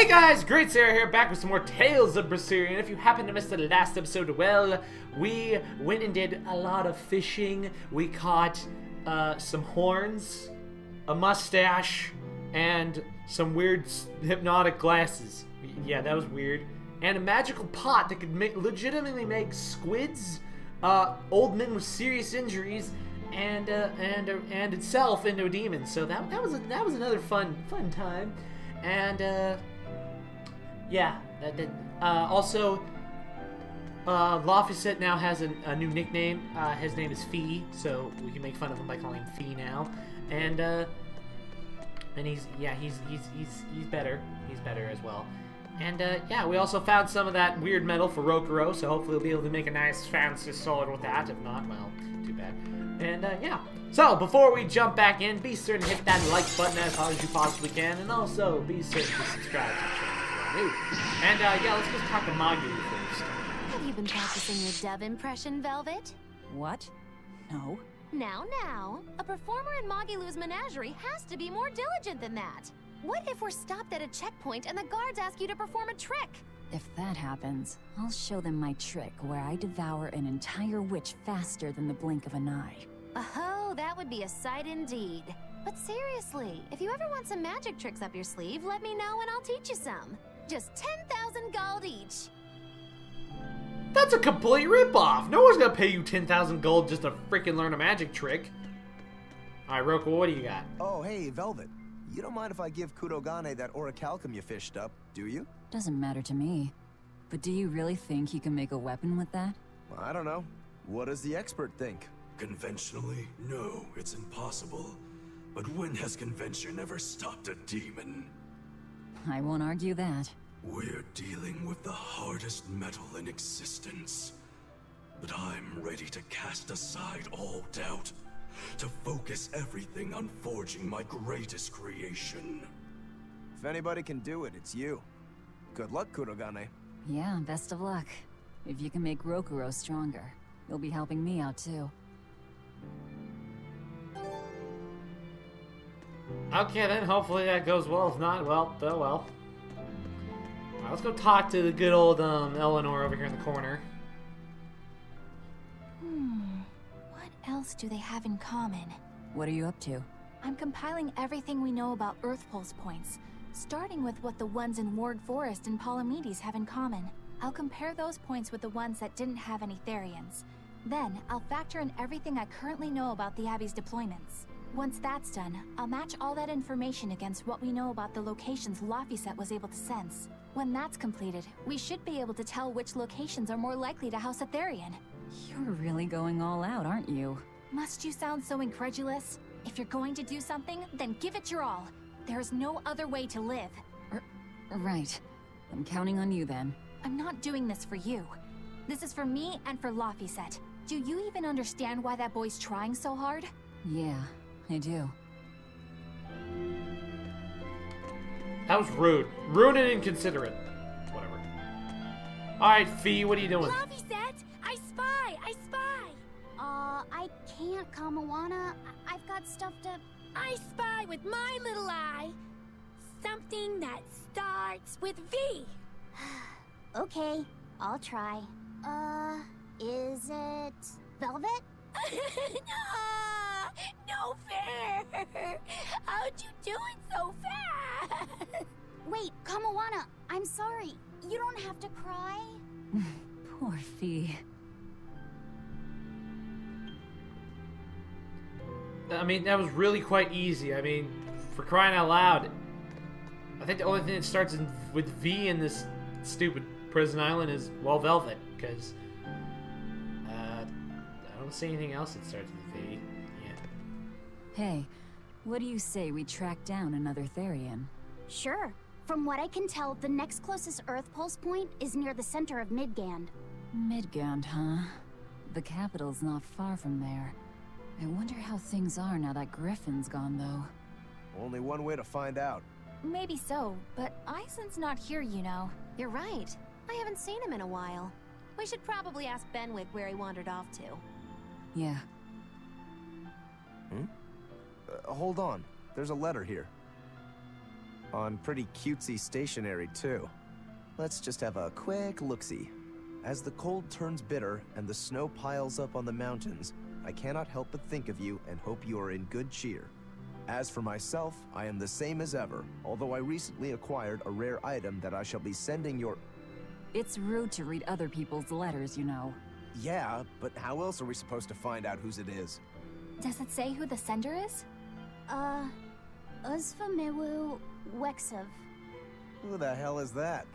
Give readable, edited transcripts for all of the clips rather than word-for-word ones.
guys, GreatSaiya here, back with some more Tales of Berseria. And if you happen to miss the last episode, well, we went and did a lot of fishing. We caught some horns, a mustache, and some weird hypnotic glasses. Yeah, that was weird. And a magical pot that could legitimately make squids, old men with serious injuries, and itself into a demon. So that was another fun time. And yeah, also Laufeyset now has a new nickname. His name is Fee, so we can make fun of him by calling him Fee now. And he's better. He's better as well. And yeah, we also found some of that weird metal for Rokuro, so hopefully we'll be able to make a nice fancy sword with that. If not, well, too bad. And yeah. So, before we jump back in, be certain to hit that like button as hard as you possibly can, and also be certain to subscribe to the channel if you're new. And yeah, let's just talk to Magulu first. Have you been practicing your dove impression, Velvet? What? No. Now, a performer in Magulu's menagerie has to be more diligent than that. What if we're stopped at a checkpoint and the guards ask you to perform a trick? If that happens, I'll show them my trick where I devour an entire witch faster than the blink of an eye. Oh, that would be a sight indeed. But seriously, if you ever want some magic tricks up your sleeve, let me know and I'll teach you some. Just 10,000 gold each. That's a complete ripoff. No one's gonna pay you 10,000 gold just to freaking learn a magic trick. Alright, Roku, what do you got? Oh, hey, Velvet. You don't mind if I give Kurogane that orichalcum you fished up, do you? Doesn't matter to me. But do you really think you can make a weapon with that? Well, I don't know. What does the expert think? Conventionally, no, it's impossible. But when has convention ever stopped a demon? I won't argue that. We're dealing with the hardest metal in existence. But I'm ready to cast aside all doubt, to focus everything on forging my greatest creation. If anybody can do it, it's you. Good luck, Kurogane. Yeah, best of luck. If you can make Rokuro stronger, you'll be helping me out too. Okay then, hopefully that goes well. If not, well, oh well. Alright, let's go talk to the good old Eleanor over here in the corner. What else do they have in common? What are you up to? I'm compiling everything we know about Earth Pulse points, starting with what the ones in Ward Forest and Palamedes have in common. I'll compare those points with the ones that didn't have any Therians. Then, I'll factor in everything I currently know about the Abbey's deployments. Once that's done, I'll match all that information against what we know about the locations Laufeyset was able to sense. When that's completed, we should be able to tell which locations are more likely to house a Therian. You're really going all out, aren't you? Must you sound so incredulous? If you're going to do something, then give it your all. There is no other way to live. Right. I'm counting on you then. I'm not doing this for you. This is for me and for Laufeyset. Do you even understand why that boy's trying so hard? Yeah, I do. That was rude. Rude and inconsiderate. Whatever. Alright, Fee, what are you doing? Laufeyset! I spy! I can't, Kamawana. I've got stuff to... I spy with my little eye. Something that starts with V. Okay, I'll try. Is it... Velvet? No fair! How'd you do it so fast? Wait, Kamawana, I'm sorry. You don't have to cry. Poor Fee. I mean, that was really quite easy. I mean, for crying out loud. I think the only thing that starts with V in this stupid prison island is, well, Velvet, because I don't see anything else that starts with V. Yeah. Hey, what do you say we track down another Therian? Sure. From what I can tell, the next closest Earth Pulse point is near the center of Midgand. Midgand, huh? The capital's not far from there. I wonder how things are now that Griffin's gone, though. Only one way to find out. Maybe so, but Eisen's not here, you know. You're right. I haven't seen him in a while. We should probably ask Benwick where he wandered off to. Yeah. Hold on. There's a letter here. On pretty cutesy stationery, too. Let's just have a quick look-see. As the cold turns bitter and the snow piles up on the mountains, I cannot help but think of you and hope you are in good cheer. As for myself, I am the same as ever, although I recently acquired a rare item that I shall be sending your... It's rude to read other people's letters, you know. Yeah, but how else are we supposed to find out whose it is? Does it say who the sender is? Uzfamewu Wexov. Who the hell is that?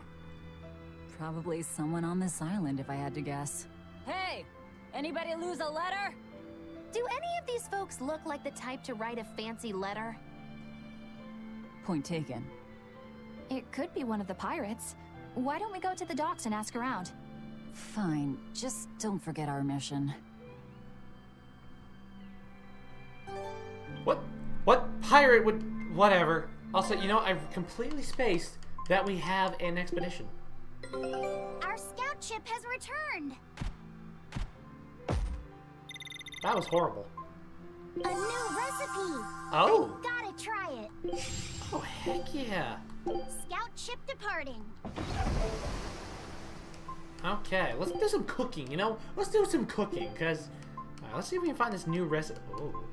Probably someone on this island, if I had to guess. Hey! Anybody lose a letter? Do any of these folks look like the type to write a fancy letter? Point taken. It could be one of the pirates. Why don't we go to the docks and ask around? Fine, just don't forget our mission. What pirate would... Whatever. Also, you know, I've completely spaced that we have an expedition. Our scout ship has returned! That was horrible. A new recipe! Oh! Gotta try it! Oh, heck yeah. Scout ship departing. Okay, let's do some cooking, you know? Let's do some cooking, because... let's see if we can find this new recipe. Oh.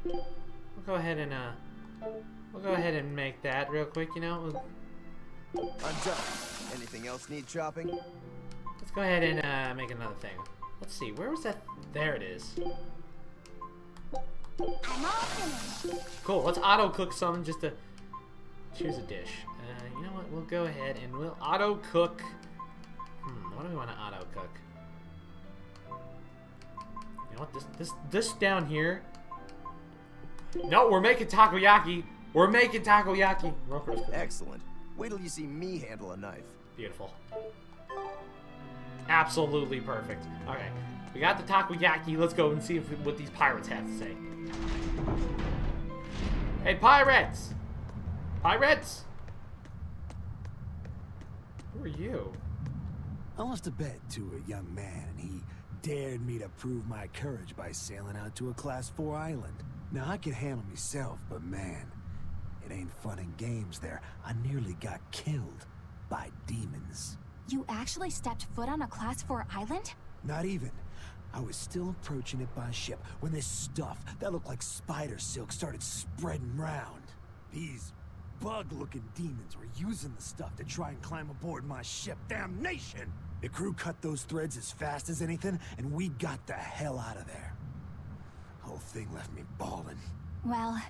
We'll go ahead and make that real quick, you know? I'm done. Anything else need chopping? Let's go ahead and make another thing. Let's see, where was that? There it is. I'm all finished. Cool, let's auto-cook some just to choose a dish. You know what, we'll go ahead and we'll auto-cook... what do we want to auto-cook? You know what, this down here... No, we're making takoyaki! We're making takoyaki! Excellent. Wait till you see me handle a knife. Beautiful. Absolutely perfect. Okay, we got the takoyaki. Let's go and see what these pirates have to say. Hey, pirates! Pirates! Who are you? I lost a bet to a young man, and he dared me to prove my courage by sailing out to a Class 4 island. Now, I can handle myself, but man, it ain't fun and games there. I nearly got killed by demons. You actually stepped foot on a Class 4 island? Not even. I was still approaching it by ship when this stuff that looked like spider silk started spreading round. These bug-looking demons were using the stuff to try and climb aboard my ship. Damnation! The crew cut those threads as fast as anything, and we got the hell out of there. Whole thing left me bawling. Well,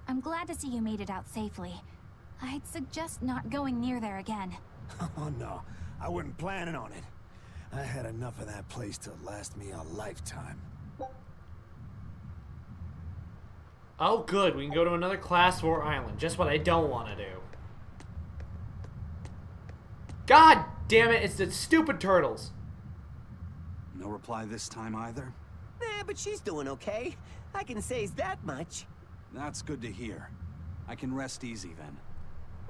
I'm glad to see you made it out safely. I'd suggest not going near there again. Oh no, I wasn't planning on it. I had enough of that place to last me a lifetime. Oh, good. We can go to another Class 4 island. Just what I don't want to do. God damn it, it's the stupid turtles. No reply this time either? But she's doing okay. I can say that much. That's good to hear. I can rest easy then.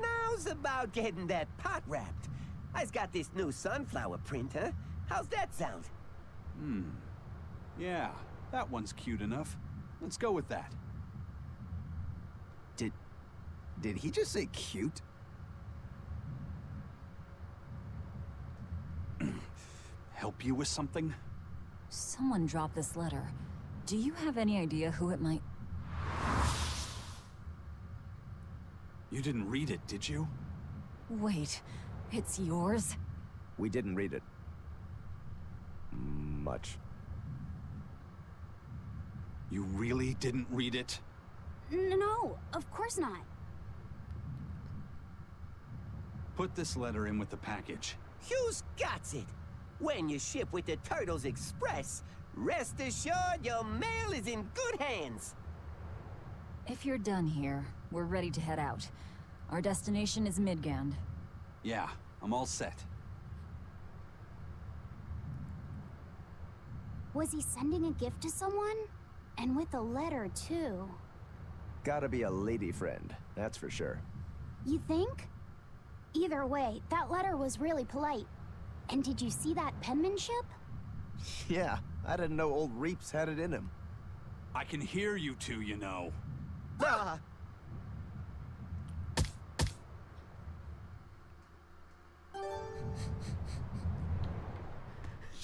Now's about getting that pot wrapped. I's got this new sunflower printer. How's that sound? Yeah, that one's cute enough. Let's go with that. Did he just say cute? Help you with something? Someone dropped this letter. Do you have any idea who it might... You didn't read it, did you? Wait, it's yours? We didn't read it. Much. You really didn't read it? No, of course not. Put this letter in with the package. Who's got it? When you ship with the Turtles Express, rest assured your mail is in good hands. If you're done here, we're ready to head out. Our destination is Midgand. Yeah, I'm all set. Was he sending a gift to someone? And with a letter, too. Gotta be a lady friend, that's for sure. You think? Either way, that letter was really polite. And did you see that penmanship? Yeah, I didn't know old Reeps had it in him. I can hear you two, you know.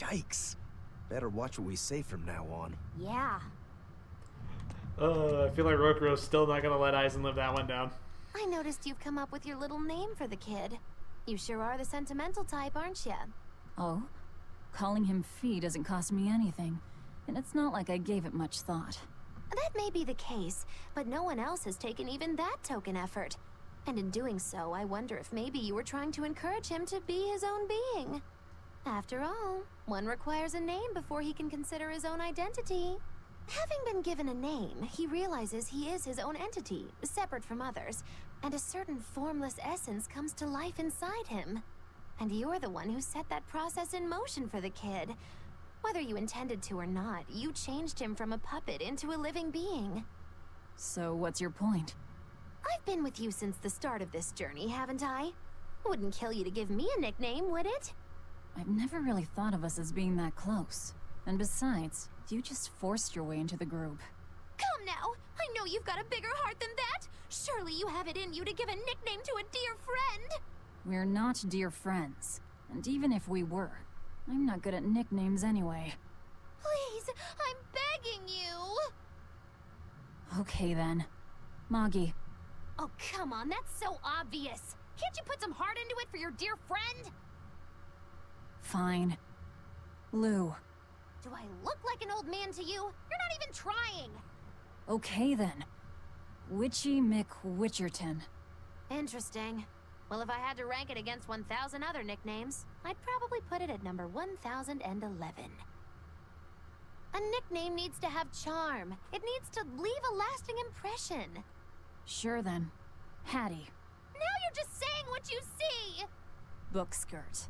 Yikes. Better watch what we say from now on. Yeah. I feel like Rokuro's still not gonna let Aizen live that one down. I noticed you've come up with your little name for the kid. You sure are the sentimental type, aren't you? Oh? Calling him Fee doesn't cost me anything, and it's not like I gave it much thought. That may be the case, but no one else has taken even that token effort. And in doing so, I wonder if maybe you were trying to encourage him to be his own being. After all, one requires a name before he can consider his own identity. Having been given a name, he realizes he is his own entity, separate from others, and a certain formless essence comes to life inside him. And you're the one who set that process in motion for the kid. Whether you intended to or not, you changed him from a puppet into a living being. So what's your point? I've been with you since the start of this journey, haven't I? Wouldn't kill you to give me a nickname, would it? I've never really thought of us as being that close. And besides, you just forced your way into the group. Come now! I know you've got a bigger heart than that! Surely you have it in you to give a nickname to a dear friend! We're not dear friends. And even if we were, I'm not good at nicknames anyway. Please, I'm begging you! Okay then. Magi. Oh, come on, that's so obvious. Can't you put some heart into it for your dear friend? Fine. Lou. Do I look like an old man to you? You're not even trying. Okay then. Witchy McWitcherton. Interesting. Well, if I had to rank it against 1,000 other nicknames, I'd probably put it at number 1011. A nickname needs to have charm. It needs to leave a lasting impression. Sure then. Hattie. Now you're just saying what you see! Book skirt.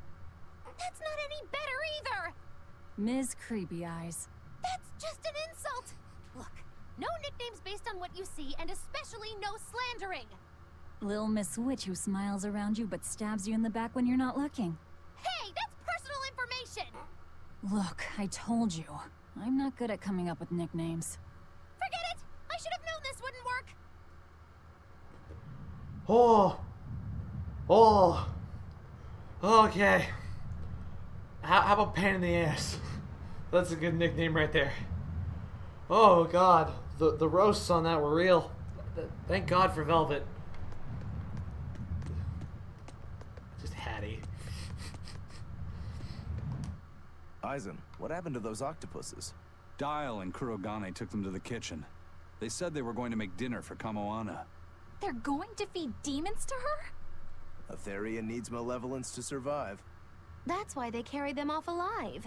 That's not any better either! Ms. Creepy Eyes. That's just an insult! Look, no nicknames based on what you see, and especially no slandering! Lil Miss Witch who smiles around you but stabs you in the back when you're not looking. Hey, that's personal information! Look, I told you. I'm not good at coming up with nicknames. Forget it! I should have known this wouldn't work! Okay. How about pain in the ass? That's a good nickname right there. Oh god, the roasts on that were real. Thank God for Velvet. Just Hattie. Aizen, what happened to those octopuses? Dial and Kurogane took them to the kitchen. They said they were going to make dinner for Kamoana. They're going to feed demons to her? Etheria needs malevolence to survive. That's why they carried them off alive.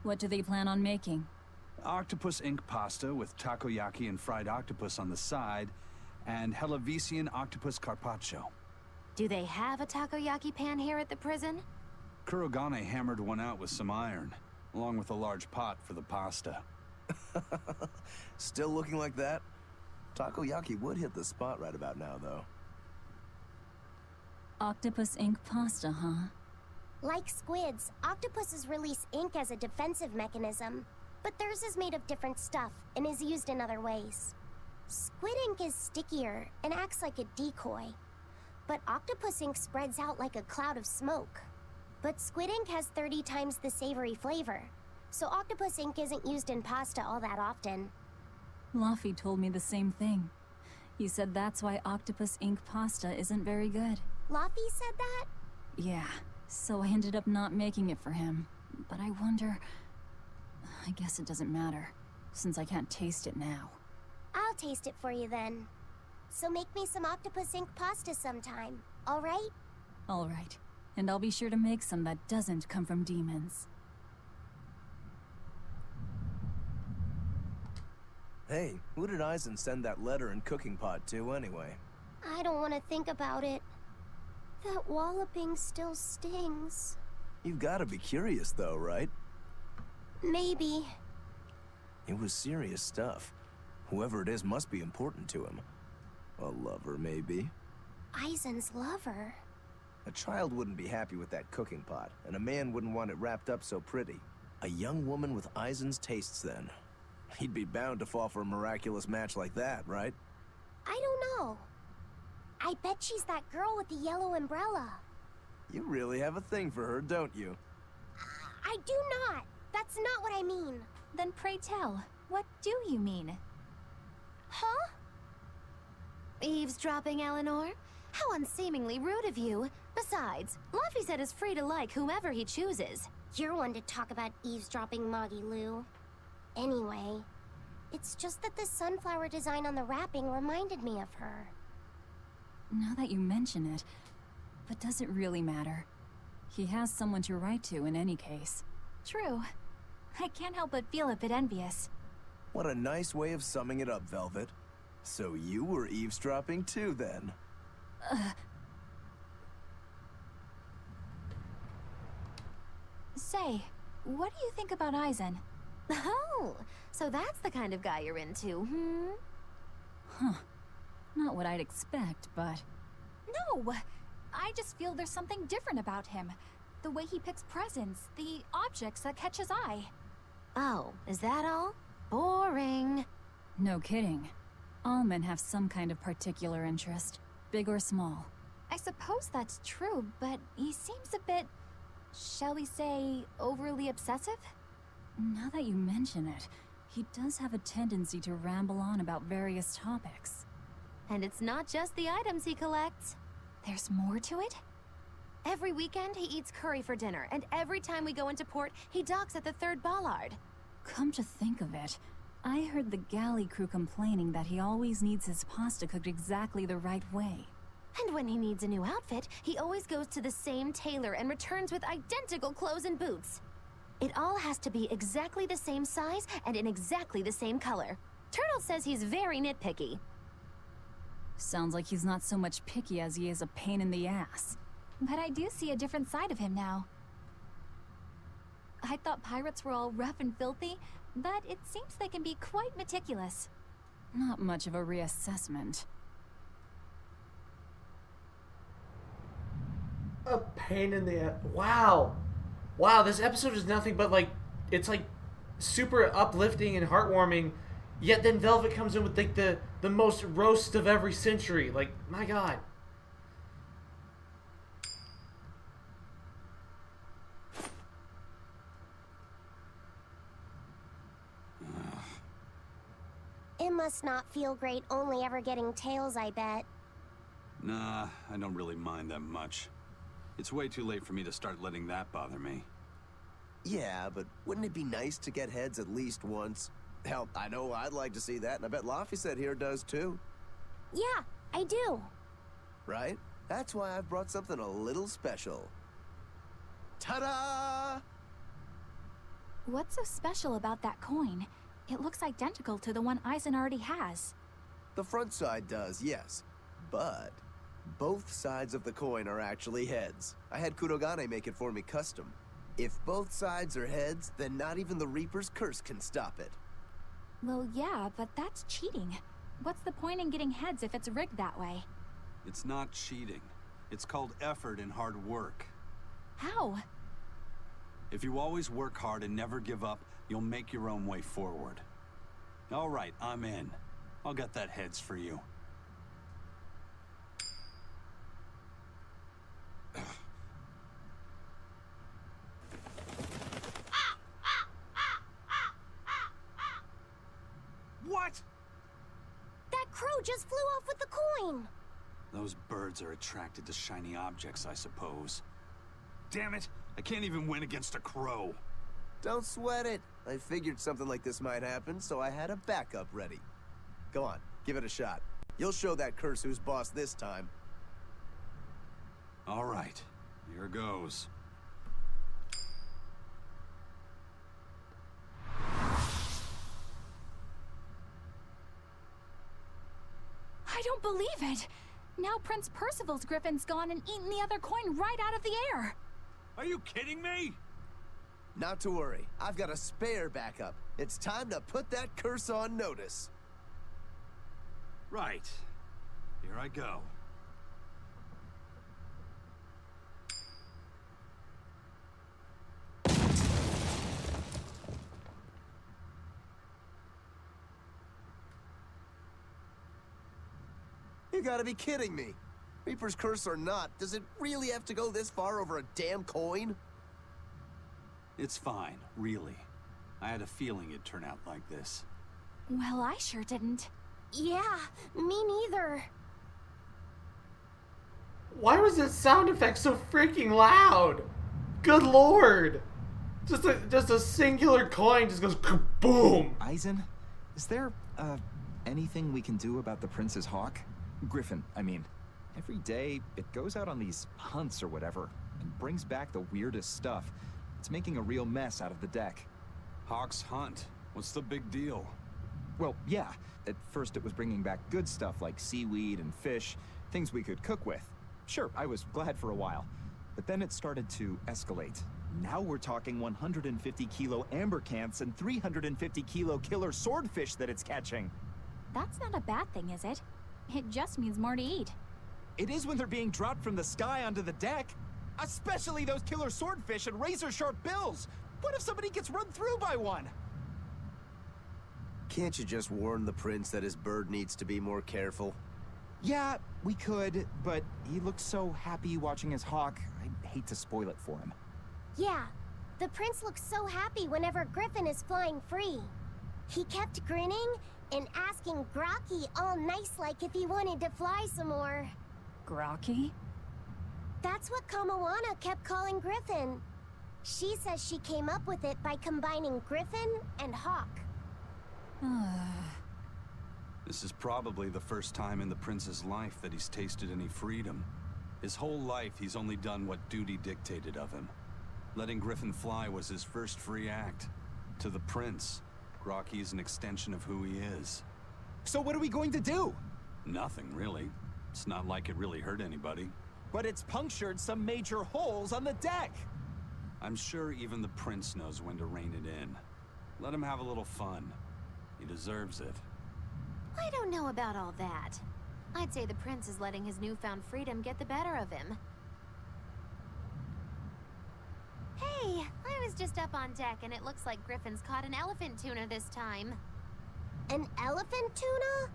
What do they plan on making? Octopus ink pasta with takoyaki and fried octopus on the side, and Hellavisian octopus carpaccio. Do they have a takoyaki pan here at the prison? Kurogane hammered one out with some iron, along with a large pot for the pasta. Still looking like that? Takoyaki would hit the spot right about now, though. Octopus ink pasta, huh? Like squids, octopuses release ink as a defensive mechanism, but theirs is made of different stuff and is used in other ways. Squid ink is stickier and acts like a decoy, but octopus ink spreads out like a cloud of smoke. But squid ink has 30 times the savory flavor, so octopus ink isn't used in pasta all that often. Luffy told me the same thing. He said that's why octopus ink pasta isn't very good. Luffy said that? Yeah, so I ended up not making it for him. But I wonder... I guess it doesn't matter, since I can't taste it now. I'll taste it for you then. So make me some octopus ink pasta sometime, alright? Alright, and I'll be sure to make some that doesn't come from demons. Hey, who did Aizen send that letter and cooking pot to, anyway? I don't want to think about it. That walloping still stings. You've gotta be curious, though, right? Maybe. It was serious stuff. Whoever it is must be important to him. A lover, maybe? Aizen's lover. A child wouldn't be happy with that cooking pot, and a man wouldn't want it wrapped up so pretty. A young woman with Aizen's tastes, then. He'd be bound to fall for a miraculous match like that, right? I don't know. I bet she's that girl with the yellow umbrella. You really have a thing for her, don't you? I do not. That's not what I mean. Then pray tell, what do you mean? Huh? Eavesdropping, Eleanor? How unseemingly rude of you. Besides, Luffy said is free to like whomever he chooses. You're one to talk about eavesdropping, Moggy Lou. Anyway, it's just that the sunflower design on the wrapping reminded me of her. Now that you mention it, but does it really matter? He has someone to write to in any case. True. I can't help but feel a bit envious. What a nice way of summing it up, Velvet. So you were eavesdropping too, then? Say, what do you think about Aizen? Oh, so that's the kind of guy you're into, hmm? Huh. Not what I'd expect, but... No! I just feel there's something different about him. The way he picks presents, the objects that catch his eye. Oh, is that all? Boring. No kidding. All men have some kind of particular interest, big or small. I suppose that's true, but he seems a bit, shall we say, overly obsessive? Now that you mention it, he does have a tendency to ramble on about various topics. And it's not just the items he collects. There's more to it? Every weekend, he eats curry for dinner, and every time we go into port, he docks at the 3rd Bollard. Come to think of it, I heard the galley crew complaining that he always needs his pasta cooked exactly the right way. And when he needs a new outfit, he always goes to the same tailor and returns with identical clothes and boots. It all has to be exactly the same size and in exactly the same color. Turtle says he's very nitpicky. Sounds like he's not so much picky as he is a pain in the ass. But I do see a different side of him now. I thought pirates were all rough and filthy, but it seems they can be quite meticulous. Not much of a reassessment. A pain in the... Wow. Wow, this episode is nothing but like... It's like super uplifting and heartwarming. Yet then Velvet comes in with like the most roast of every century. Like, my god. It must not feel great only ever getting tails, I bet. Nah, I don't really mind that much. It's way too late for me to start letting that bother me. Yeah, but wouldn't it be nice to get heads at least once? Hell, I know I'd like to see that, and I bet Laphicet here does too. Yeah, I do. Right? That's why I've brought something a little special. Ta-da! What's so special about that coin? It looks identical to the one Aizen already has. The front side does, yes. But both sides of the coin are actually heads. I had Kurogane make it for me custom. If both sides are heads, then not even the Reaper's curse can stop it. Well, yeah, but that's cheating. What's the point in getting heads if it's rigged that way? It's not cheating. It's called effort and hard work. How? If you always work hard and never give up, you'll make your own way forward. All right, I'm in. I'll get that heads for you. What? That crow just flew off with the coin! Those birds are attracted to shiny objects, I suppose. Damn it! I can't even win against a crow. Don't sweat it. I figured something like this might happen, so I had a backup ready. Go on, give it a shot. You'll show that curse who's boss this time. All right, here goes. I don't believe it! Now Prince Percival's griffin's gone and eaten the other coin right out of the air! Are you kidding me? Not to worry, I've got a spare backup. It's time to put that curse on notice. Right. Here I go. You gotta be kidding me. Reaper's curse or not, does it really have to go this far over a damn coin? It's fine, really. I had a feeling it'd turn out like this. Well, I sure didn't. Yeah, me neither. Why was that sound effect so freaking loud? Good lord! Just a singular coin just goes kaboom! Eisen, is there, anything we can do about the Prince's hawk? Griffin, I mean. Every day, it goes out on these hunts or whatever, and brings back the weirdest stuff. It's making a real mess out of the deck. Hawk's hunt? What's the big deal? Well, yeah. At first it was bringing back good stuff like seaweed and fish, things we could cook with. Sure, I was glad for a while. But then it started to escalate. Now we're talking 150 kilo amber cants and 350 kilo killer swordfish that it's catching. That's not a bad thing, is it? It just means more to eat. It is when they're being dropped from the sky onto the deck. Especially those killer swordfish and razor-sharp bills. What if somebody gets run through by one? Can't you just warn the prince that his bird needs to be more careful? Yeah, we could, but he looks so happy watching his hawk. I'd hate to spoil it for him. Yeah, the prince looks so happy whenever Griffin is flying free. He kept grinning and asking Grocky all nice-like if he wanted to fly some more. Grocky? That's what Kamawana kept calling Griffin. She says she came up with it by combining Griffin and Hawk. This is probably the first time in the prince's life that he's tasted any freedom. His whole life, he's only done what duty dictated of him. Letting Griffin fly was his first free act. To the prince, Grocky is an extension of who he is. So what are we going to do? Nothing, really. It's not like it really hurt anybody. But it's punctured some major holes on the deck. I'm sure even the prince knows when to rein it in. Let him have a little fun. He deserves it. I don't know about all that. I'd say the prince is letting his newfound freedom get the better of him. Hey, I was just up on deck and it looks like Griffin's caught an elephant tuna this time. An elephant tuna?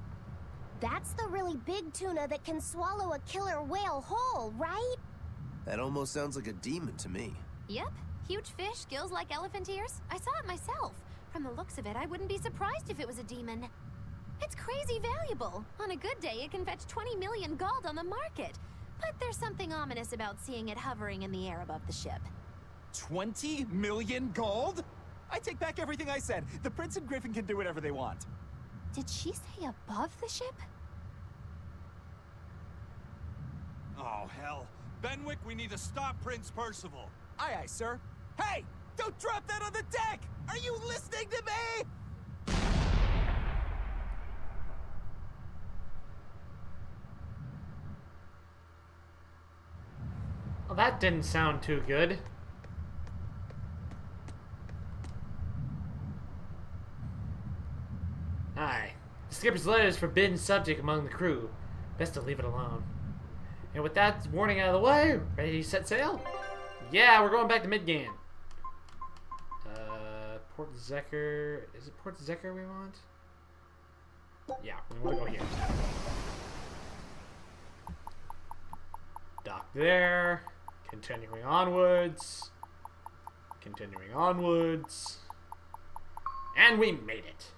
That's the really big tuna that can swallow a killer whale whole, right? That almost sounds like a demon to me. Yep, huge fish, gills like elephant ears. I saw it myself. From the looks of it, I wouldn't be surprised if it was a demon. It's crazy valuable. On a good day, it can fetch 20 million gold on the market. But there's something ominous about seeing it hovering in the air above the ship. 20 million gold? I take back everything I said. The prince and Griffin can do whatever they want. Did she say above the ship? Oh, hell. Benwick, we need to stop Prince Percival. Aye, aye, sir. Hey! Don't drop that on the deck! Are you listening to me? Well, that didn't sound too good. Aye. The skipper's letter is forbidden subject among the crew. Best to leave it alone. And with that warning out of the way, ready to set sail? Yeah, we're going back to Midgand. Port Zecker. Is it Port Zecker we want? Yeah, we want to go here. Dock there. Continuing onwards. Continuing onwards. And we made it.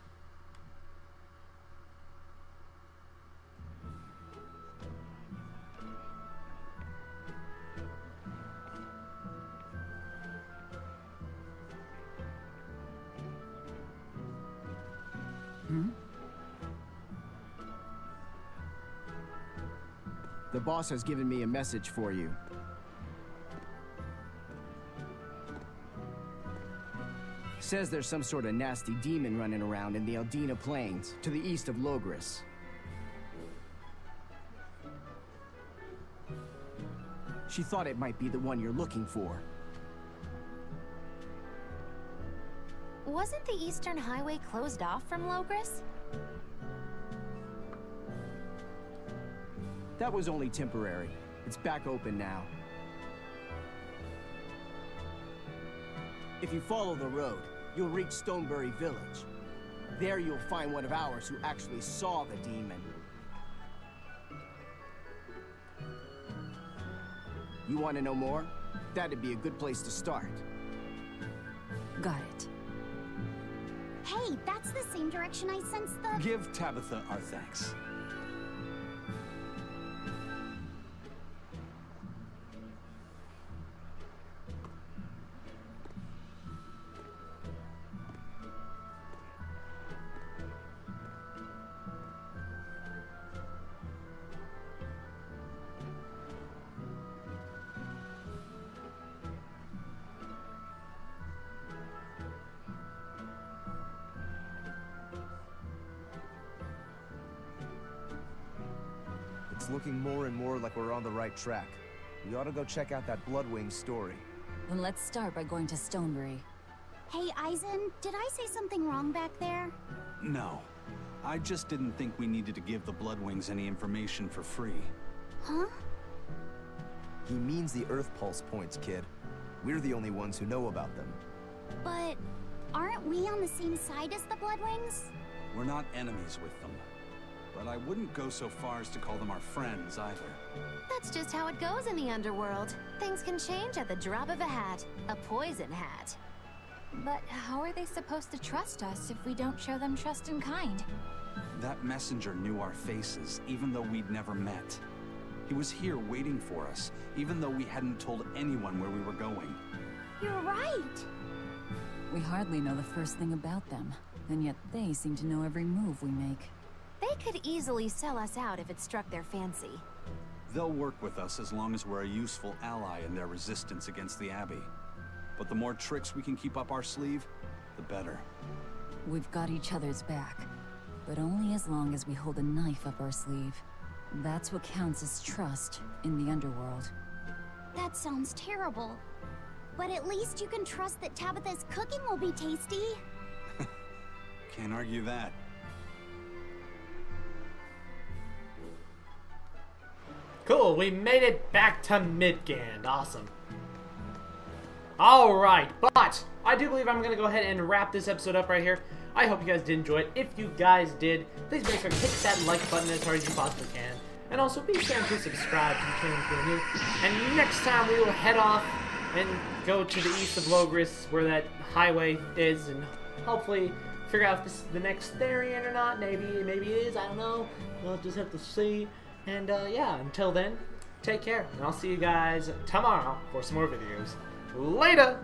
The boss has given me a message for you. Says there's some sort of nasty demon running around in the Aldina Plains, to the east of Logris. She thought it might be the one you're looking for. Wasn't the Eastern Highway closed off from Logris? That was only temporary. It's back open now. If you follow the road, you'll reach Stonebury Village. There you'll find one of ours who actually saw the demon. You want to know more? That'd be a good place to start. Got it. Hey, that's the same direction I sensed the... Give Tabitha our thanks. It's looking more and more like we're on the right track. We ought to go check out that Bloodwing story. Then let's start by going to Stonebury. Hey, Eisen, did I say something wrong back there? No. I just didn't think we needed to give the Bloodwings any information for free. Huh? He means the Earth Pulse points, kid. We're the only ones who know about them. But aren't we on the same side as the Bloodwings? We're not enemies with them. But I wouldn't go so far as to call them our friends, either. That's just how it goes in the underworld. Things can change at the drop of a hat. A poison hat. But how are they supposed to trust us if we don't show them trust in kind? That messenger knew our faces, even though we'd never met. He was here waiting for us, even though we hadn't told anyone where we were going. You're right! We hardly know the first thing about them, and yet they seem to know every move we make. They could easily sell us out if it struck their fancy. They'll work with us as long as we're a useful ally in their resistance against the Abbey. But the more tricks we can keep up our sleeve, the better. We've got each other's back, but only as long as we hold a knife up our sleeve. That's what counts as trust in the underworld. That sounds terrible. But at least you can trust that Tabitha's cooking will be tasty. Can't argue that. Cool, we made it back to Midgand. Awesome. Alright, but I do believe I'm going to go ahead and wrap this episode up right here. I hope you guys did enjoy it. If you guys did, please make sure to hit that like button as hard as you possibly can. And also be sure to subscribe to the channel if you're new. And next time we will head off and go to the east of Logris, where that highway is, and hopefully figure out if this is the next Therian or not. Maybe it is, I don't know. We'll just have to see. And yeah, until then, take care. And I'll see you guys tomorrow for some more videos. Later!